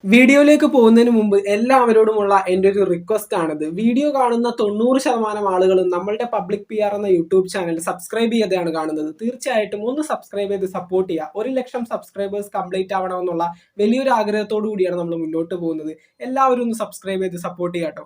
വീഡിയോയിലേക്ക് പോകുന്നതിന് മുമ്പ് എല്ലാവരോടുമുള്ള എൻ്റെ ഒരു റിക്വസ്റ്റ് ആണിത്. വീഡിയോ കാണുന്ന 90% ആളുകളും നമ്മളുടെ പബ്ലിക് പി ആർ എന്ന യൂട്യൂബ് ചാനൽ സബ്സ്ക്രൈബ് ചെയ്യാതെയാണ് കാണുന്നത്. തീർച്ചയായിട്ടും ഒന്ന് സബ്സ്ക്രൈബ് ചെയ്ത് സപ്പോർട്ട് ചെയ്യുക. 1,00,000 സബ്സ്ക്രൈബേഴ്സ് കംപ്ലീറ്റ് ആവണമെന്നുള്ള വലിയൊരു ആഗ്രഹത്തോടു കൂടിയാണ് നമ്മൾ മുന്നോട്ട് പോകുന്നത്. എല്ലാവരും ഒന്ന് സബ്സ്ക്രൈബ് ചെയ്ത് സപ്പോർട്ട് ചെയ്യാം കേട്ടോ.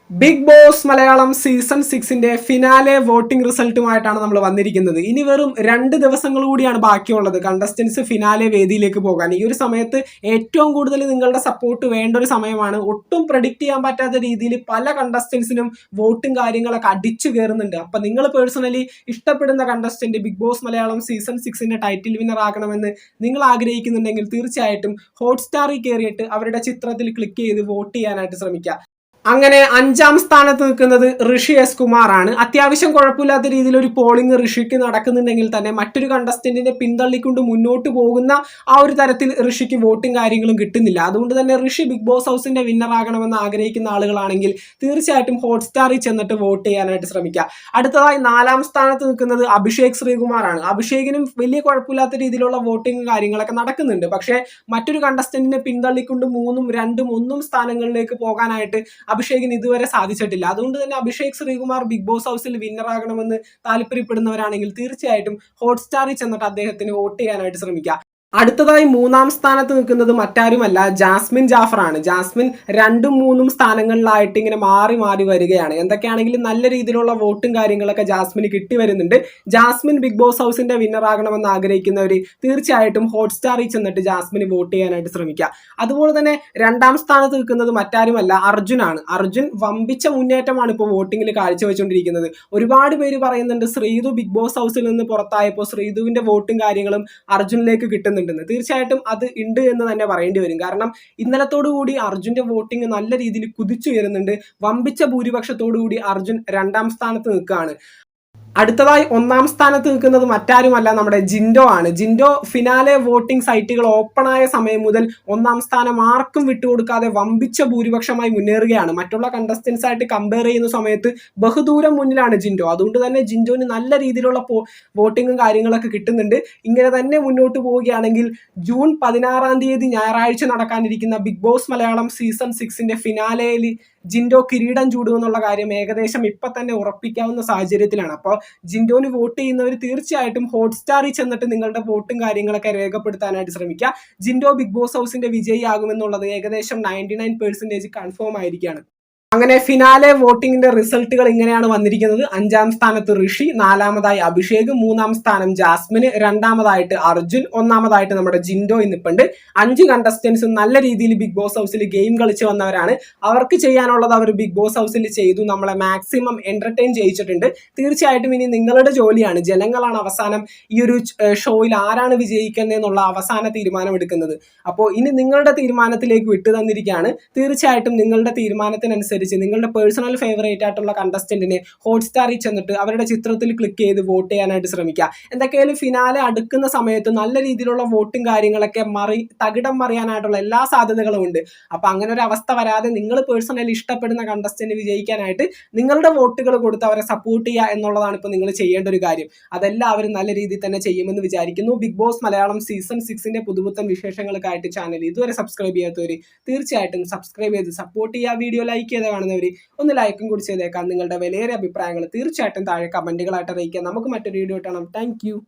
ബിഗ് ബോസ് മലയാളം സീസൺ 6ന്റെ ഫിനാലെ വോട്ടിംഗ് റിസൾട്ടുമായിട്ടാണ് നമ്മൾ വന്നിരിക്കുന്നത്. ഇനി വെറും 2 ദിവസങ്ങൾ കൂടിയാണ് ബാക്കിയുള്ളത് കണ്ടസ്റ്റൻസ് ഫിനാലെ വേദിയിലേക്ക് പോകാൻ. ഈ ഒരു സമയത്ത് ഏറ്റവും കൂടുതൽ നിങ്ങളുടെ സപ്പോർട്ട് വേണ്ട ഒരു സമയമാണ്. ഒട്ടും പ്രഡിക്റ്റ് ചെയ്യാൻ പറ്റാത്ത രീതിയിൽ പല കണ്ടസ്റ്റൻസിനും വോട്ടും കാര്യങ്ങളൊക്കെ അടിച്ചു കയറുന്നുണ്ട്. അപ്പൊ നിങ്ങൾ പേഴ്സണലി ഇഷ്ടപ്പെടുന്ന contestant Big Boss Malayalam season 6ന്റെ ടൈറ്റിൽ വിന്നർ ആകണമെന്ന് നിങ്ങൾ ആഗ്രഹിക്കുന്നുണ്ടെങ്കിൽ തീർച്ചയായിട്ടും ഹോട്ട്സ്റ്റാറിൽ കയറിയിട്ട് അവരുടെ ചിത്രത്തിൽ ക്ലിക്ക് ചെയ്ത് വോട്ട് ചെയ്യാനായിട്ട് ശ്രമിക്കുക. അങ്ങനെ 5ാം സ്ഥാനത്ത് നിൽക്കുന്നത് ഋഷി എസ് കുമാർ ആണ്. അത്യാവശ്യം കുഴപ്പമില്ലാത്ത രീതിയിൽ ഒരു പോളിംഗ് ഋഷിക്ക് നടക്കുന്നുണ്ടെങ്കിൽ തന്നെ മറ്റൊരു കണ്ടസ്റ്റന്റിനെ പിന്തള്ളിക്കൊണ്ട് മുന്നോട്ട് പോകുന്ന ആ ഒരു തരത്തിൽ ഋഷിക്ക് വോട്ടും കാര്യങ്ങളും കിട്ടുന്നില്ല. അതുകൊണ്ട് തന്നെ ഋഷി ബിഗ് ബോസ് ഹൗസിന്റെ വിന്നർ ആകണമെന്ന് ആഗ്രഹിക്കുന്ന ആളുകളാണെങ്കിൽ തീർച്ചയായിട്ടും ഹോട്ട്സ്റ്റാറിൽ ചെന്നിട്ട് വോട്ട് ചെയ്യാനായിട്ട് ശ്രമിക്കുക. അടുത്തതായി 4ാം സ്ഥാനത്ത് നിൽക്കുന്നത് അഭിഷേക് ശ്രീകുമാർ ആണ്. അഭിഷേകിനും വലിയ കുഴപ്പമില്ലാത്ത രീതിയിലുള്ള വോട്ടിംഗ് കാര്യങ്ങളൊക്കെ നടക്കുന്നുണ്ട്. പക്ഷേ മറ്റൊരു കണ്ടസ്റ്റന്റിനെ പിന്തള്ളിക്കൊണ്ട് 3ഉം 2ഉം 1ഉം സ്ഥാനങ്ങളിലേക്ക് പോകാനായിട്ട് അഭിഷേകിന് ഇതുവരെ സാധിച്ചിട്ടില്ല. അതുകൊണ്ട് തന്നെ അഭിഷേക് ശ്രീകുമാർ ബിഗ് ബോസ് ഹൗസിൽ വിന്നർ ആകണമെന്ന് താല്പര്യപ്പെടുന്നവരാണെങ്കിൽ തീർച്ചയായിട്ടും ഹോട്ട്സ്റ്റാറിൽ ചെന്നിട്ട് അദ്ദേഹത്തിന് വോട്ട് ചെയ്യാനായിട്ട് ശ്രമിക്കുക. അടുത്തതായി 3ാം സ്ഥാനത്ത് നിൽക്കുന്നത് മറ്റാരുമല്ല ജാസ്മിൻ ജാഫർ ആണ്. ജാസ്മിൻ 2ഉം 3ഉം സ്ഥാനങ്ങളിലായിട്ട് ഇങ്ങനെ മാറി മാറി വരികയാണ്. എന്തൊക്കെയാണെങ്കിലും നല്ല രീതിയിലുള്ള വോട്ടും കാര്യങ്ങളൊക്കെ ജാസ്മിന് കിട്ടി വരുന്നുണ്ട്. ജാസ്മിൻ ബിഗ് ബോസ് ഹൗസിന്റെ വിന്നർ ആകണമെന്ന് ആഗ്രഹിക്കുന്നവർ തീർച്ചയായിട്ടും ഹോട്ട്സ്റ്റാറിൽ ചെന്നിട്ട് ജാസ്മിന് വോട്ട് ചെയ്യാനായിട്ട് ശ്രമിക്കുക. അതുപോലെ തന്നെ 2ാം സ്ഥാനത്ത് നിൽക്കുന്നത് മറ്റാരുമല്ല അർജുൻ ആണ്. അർജുൻ വമ്പിച്ച മുന്നേറ്റമാണ് ഇപ്പോൾ വോട്ടിങ്ങിൽ കാഴ്ചവെച്ചുകൊണ്ടിരിക്കുന്നത്. ഒരുപാട് പേര് പറയുന്നുണ്ട് ശ്രീതു ബിഗ് ബോസ് ഹൗസിൽ നിന്ന് പുറത്തായപ്പോൾ ശ്രീതുവിന്റെ വോട്ടും കാര്യങ്ങളും അർജുനിലേക്ക് കിട്ടുന്നുണ്ട്. തീർച്ചയായിട്ടും അത് ഉണ്ട് എന്ന് തന്നെ പറയേണ്ടി വരും. കാരണം ഇന്നലത്തോടു കൂടി അർജുന്റെ വോട്ടിംഗ് നല്ല രീതിയിൽ കുതിച്ചുയരുന്നുണ്ട്. വമ്പിച്ച ഭൂരിപക്ഷത്തോടു കൂടി അർജുൻ 2ാം സ്ഥാനത്ത് നിൽക്കുകയാണ്. അടുത്തതായി 1ാം സ്ഥാനത്ത് നിൽക്കുന്നത് മറ്റാരുമല്ല നമ്മുടെ ജിൻഡോ ആണ്. ജിൻഡോ ഫിനാലെ വോട്ടിംഗ് സൈറ്റുകൾ ഓപ്പൺ ആയ സമയം മുതൽ 1ാം സ്ഥാനം ആർക്കും വിട്ടുകൊടുക്കാതെ വമ്പിച്ച ഭൂരിപക്ഷമായി മുന്നേറുകയാണ്. മറ്റുള്ള കണ്ടസ്റ്റൻസ് ആയിട്ട് കമ്പയർ ചെയ്യുന്ന സമയത്ത് ബഹുദൂരം മുന്നിലാണ് ജിൻഡോ. അതുകൊണ്ട് തന്നെ ജിൻഡോന് നല്ല രീതിയിലുള്ള വോട്ടിങ്ങും കാര്യങ്ങളൊക്കെ കിട്ടുന്നുണ്ട്. ഇങ്ങനെ തന്നെ മുന്നോട്ട് പോവുകയാണെങ്കിൽ ജൂൺ 16ാം തീയതി ഞായറാഴ്ച നടക്കാനിരിക്കുന്ന ബിഗ് ബോസ് മലയാളം സീസൺ 6ന്റെ ഫിനാലയിൽ ജിൻഡോ കിരീടം ചൂടുമെന്നുള്ള കാര്യം ഏകദേശം ഇപ്പൊ തന്നെ ഉറപ്പിക്കാവുന്ന സാഹചര്യത്തിലാണ്. അപ്പോൾ ജിൻഡോന് വോട്ട് ചെയ്യുന്നവർ തീർച്ചയായിട്ടും ഹോട്ട്സ്റ്റാറിൽ ചെന്നിട്ട് നിങ്ങളുടെ വോട്ടും കാര്യങ്ങളൊക്കെ രേഖപ്പെടുത്താനായിട്ട് ശ്രമിക്കുക. ജിൻഡോ ബിഗ് ബോസ് ഹൗസിന്റെ വിജയി ആകുമെന്നുള്ളത് ഏകദേശം 99% കൺഫേം ആയിരിക്കുകയാണ്. അങ്ങനെ ഫിനാലെ വോട്ടിങ്ങിന്റെ റിസൾട്ടുകൾ ഇങ്ങനെയാണ് വന്നിരിക്കുന്നത്. 5ാം സ്ഥാനത്ത് ഋഷി, 4ാമതായി അഭിഷേക്, 3ാം സ്ഥാനം ജാസ്മിന്, 2ാമതായിട്ട് അർജുൻ, 1ാമതായിട്ട് നമ്മുടെ ജിൻഡോ ഇന്നിപ്പുണ്ട്. 5 കണ്ടസ്റ്റൻസ് നല്ല രീതിയിൽ ബിഗ് ബോസ് ഹൗസിൽ ഗെയിം കളിച്ച് വന്നവരാണ്. അവർക്ക് ചെയ്യാനുള്ളത് അവർ ബിഗ് ബോസ് ഹൗസിൽ ചെയ്തു. നമ്മളെ മാക്സിമം എന്റർടൈൻ ചെയ്യിച്ചിട്ടുണ്ട്. തീർച്ചയായിട്ടും ഇനി നിങ്ങളുടെ ജോലിയാണ്. ജനങ്ങളാണ് അവസാനം ഈ ഒരു ഷോയിൽ ആരാണ് വിജയിക്കുന്നതെന്നുള്ള അവസാന തീരുമാനം എടുക്കുന്നത്. അപ്പോൾ ഇനി നിങ്ങളുടെ തീരുമാനത്തിലേക്ക് വിട്ടു തന്നിരിക്കുകയാണ്. തീർച്ചയായിട്ടും നിങ്ങളുടെ തീരുമാനത്തിനനുസരിച്ച് നിങ്ങളുടെ പേഴ്സണൽ ഫേവറേറ്റ് ആയിട്ടുള്ള കണ്ടസ്റ്റന്റിനെ ഹോട്ട്സ്റ്റാറിൽ ചെന്നിട്ട് അവരുടെ ചിത്രത്തിൽ ക്ലിക്ക് ചെയ്ത് വോട്ട് ചെയ്യാനായിട്ട് ശ്രമിക്കുക. എന്തൊക്കെയായാലും ഫിനാലെ അടുക്കുന്ന സമയത്ത് നല്ല രീതിയിലുള്ള വോട്ടും കാര്യങ്ങളൊക്കെ തകിടം മറിയാനായിട്ടുള്ള എല്ലാ സാധ്യതകളും ഉണ്ട്. അപ്പൊ അങ്ങനെ ഒരു അവസ്ഥ വരാതെ നിങ്ങൾ പേഴ്സണലി ഇഷ്ടപ്പെടുന്ന കണ്ടസ്റ്റന്റ് വിജയിക്കാനായിട്ട് നിങ്ങളുടെ വോട്ടുകൾ കൊടുത്ത് അവരെ സപ്പോർട്ട് ചെയ്യുക എന്നുള്ളതാണ് ഇപ്പോൾ നിങ്ങൾ ചെയ്യേണ്ട ഒരു കാര്യം. അതെല്ലാവരും നല്ല രീതിയിൽ തന്നെ ചെയ്യുമെന്ന് വിചാരിക്കുന്നു. ബിഗ് ബോസ് മലയാളം സീസൺ 6ന്റെ പുതുപുത്തൻ വിശേഷങ്ങൾക്കായിട്ട് ചാനൽ ഇതുവരെ സബ്സ്ക്രൈബ് ചെയ്യാത്തവർ തീർച്ചയായിട്ടും സബ്സ്ക്രൈബ് ചെയ്ത് സപ്പോർട്ട് ചെയ്യുക. വീഡിയോ ലൈക്ക് ചെയ്ത് കാണുന്നവർ ഒന്ന് ലൈക്കും കൂടി ചെയ്തേക്കാം. നിങ്ങളുടെ വിലയേറിയ അഭിപ്രായങ്ങൾ തീർച്ചയായിട്ടും താഴെ കമന്റുകളായിട്ട് അറിയിക്കുക. നമുക്ക് മറ്റൊരു വീഡിയോ കാണാം. താങ്ക്